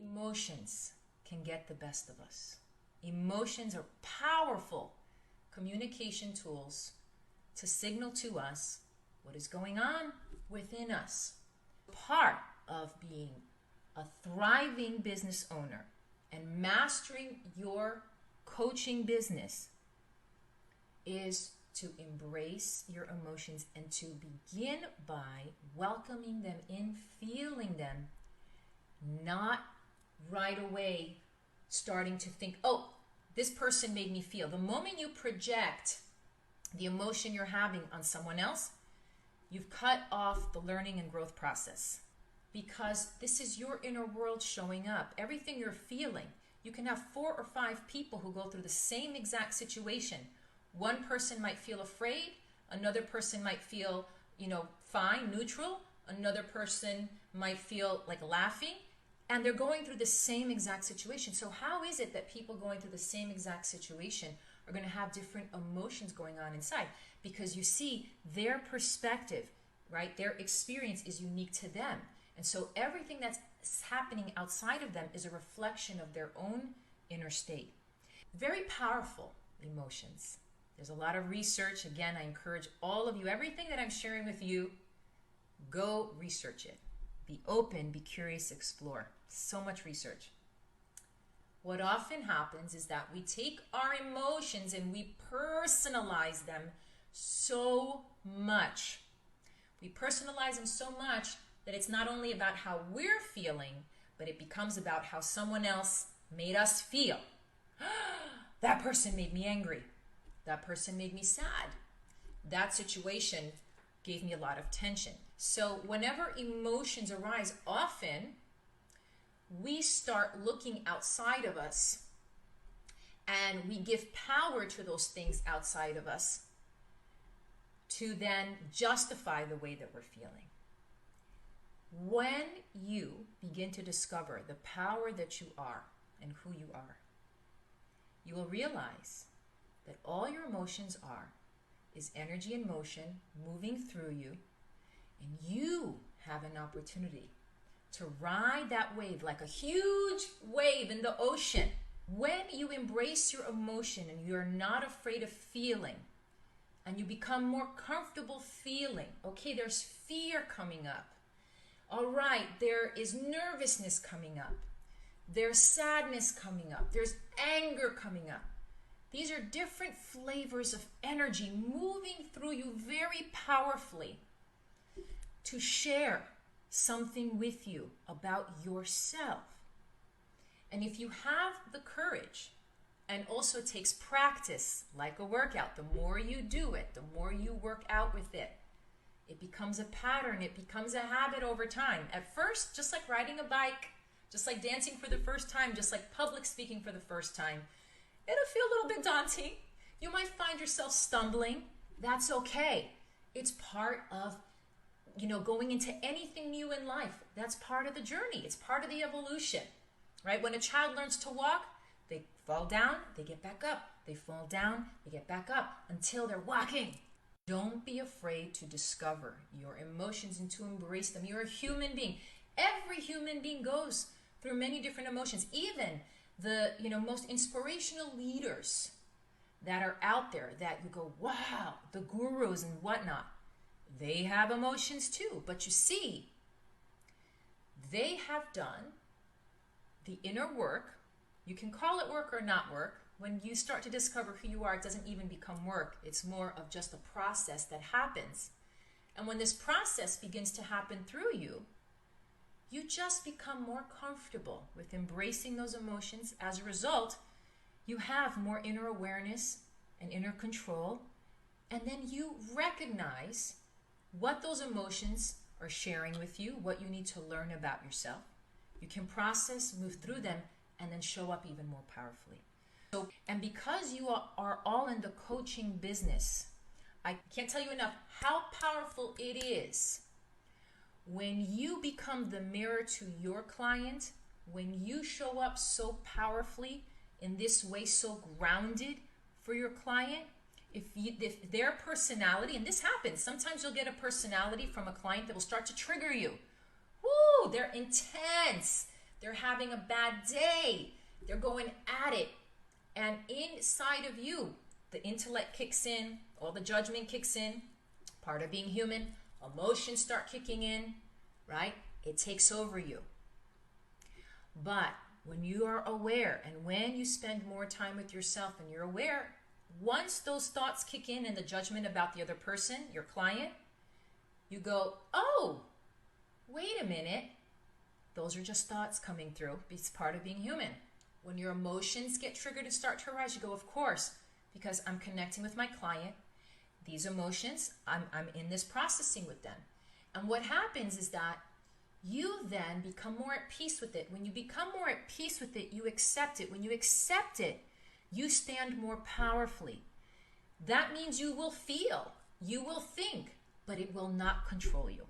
Emotions can get the best of us. Emotions are powerful communication tools to signal to us what is going on within us. Part of being a thriving business owner and mastering your coaching business is to embrace your emotions and to begin by welcoming them in, feeling them, not right away starting to think, oh, this person made me feel. The moment you project the emotion you're having on someone else, you've cut off the learning and growth process, because this is your inner world showing up. Everything you're feeling, you can have 4 or 5 people who go through the same exact situation. One person might feel afraid, another person might feel, fine, neutral, another person might feel like laughing, and they're going through the same exact situation. So how is it that people going through the same exact situation are going to have different emotions going on inside? Because you see, their perspective, right, their experience is unique to them. And so everything that's happening outside of them is a reflection of their own inner state. Very powerful emotions. There's a lot of research. Again, I encourage all of you, everything that I'm sharing with you, go research it. Be open, be curious, explore. So much research. What often happens is that we take our emotions and we personalize them so much. We personalize them so much that it's not only about how we're feeling, but it becomes about how someone else made us feel. That person made me angry. That person made me sad. That situation gave me a lot of tension. So whenever emotions arise, often we start looking outside of us and we give power to those things outside of us to then justify the way that we're feeling. When you begin to discover the power that you are and who you are, you will realize that all your emotions are is energy and motion moving through you, and you have an opportunity to ride that wave like a huge wave in the ocean. When you embrace your emotion and you're not afraid of feeling, and you become more comfortable feeling, okay, there's fear coming up. All right, there is nervousness coming up. There's sadness coming up. There's anger coming up. These are different flavors of energy moving through you very powerfully to share something with you about yourself. And if you have the courage, and also takes practice like a workout, the more you do it, the more you work out with it, it becomes a pattern, it becomes a habit over time. At first, just like riding a bike, just like dancing for the first time, just like public speaking for the first time, it'll feel a little bit daunting. You might find yourself stumbling. That's okay. It's part of, going into anything new in life. That's part of the journey. It's part of the evolution, right? When a child learns to walk, they fall down, they get back up. They fall down, they get back up until they're walking. Don't be afraid to discover your emotions and to embrace them. You're a human being. Every human being goes through many different emotions. Even the most inspirational leaders that are out there that you go, wow, the gurus and whatnot, they have emotions too. But you see, they have done the inner work. You can call it work or not work. When you start to discover who you are, it doesn't even become work. It's more of just a process that happens. And when this process begins to happen through you, you just become more comfortable with embracing those emotions. As a result, you have more inner awareness and inner control. And then you recognize what those emotions are sharing with you, what you need to learn about yourself. You can process, move through them, and then show up even more powerfully. So, and because you are all in the coaching business, I can't tell you enough how powerful it is when you become the mirror to your client, when you show up so powerfully in this way, so grounded for your client. If their personality, and this happens, sometimes you'll get a personality from a client that will start to trigger you. Woo, they're intense. They're having a bad day. They're going at it. And inside of you, the intellect kicks in, all the judgment kicks in, part of being human, emotions start kicking in, right? It takes over you. But when you are aware, and when you spend more time with yourself and you're aware, once those thoughts kick in and the judgment about the other person, your client, you go, oh, wait a minute. Those are just thoughts coming through. It's part of being human. When your emotions get triggered and start to arise, you go, of course, because I'm connecting with my client. These emotions, I'm in this processing with them. And what happens is that you then become more at peace with it. When you become more at peace with it, you accept it. When you accept it, you stand more powerfully. That means you will feel, you will think, but it will not control you.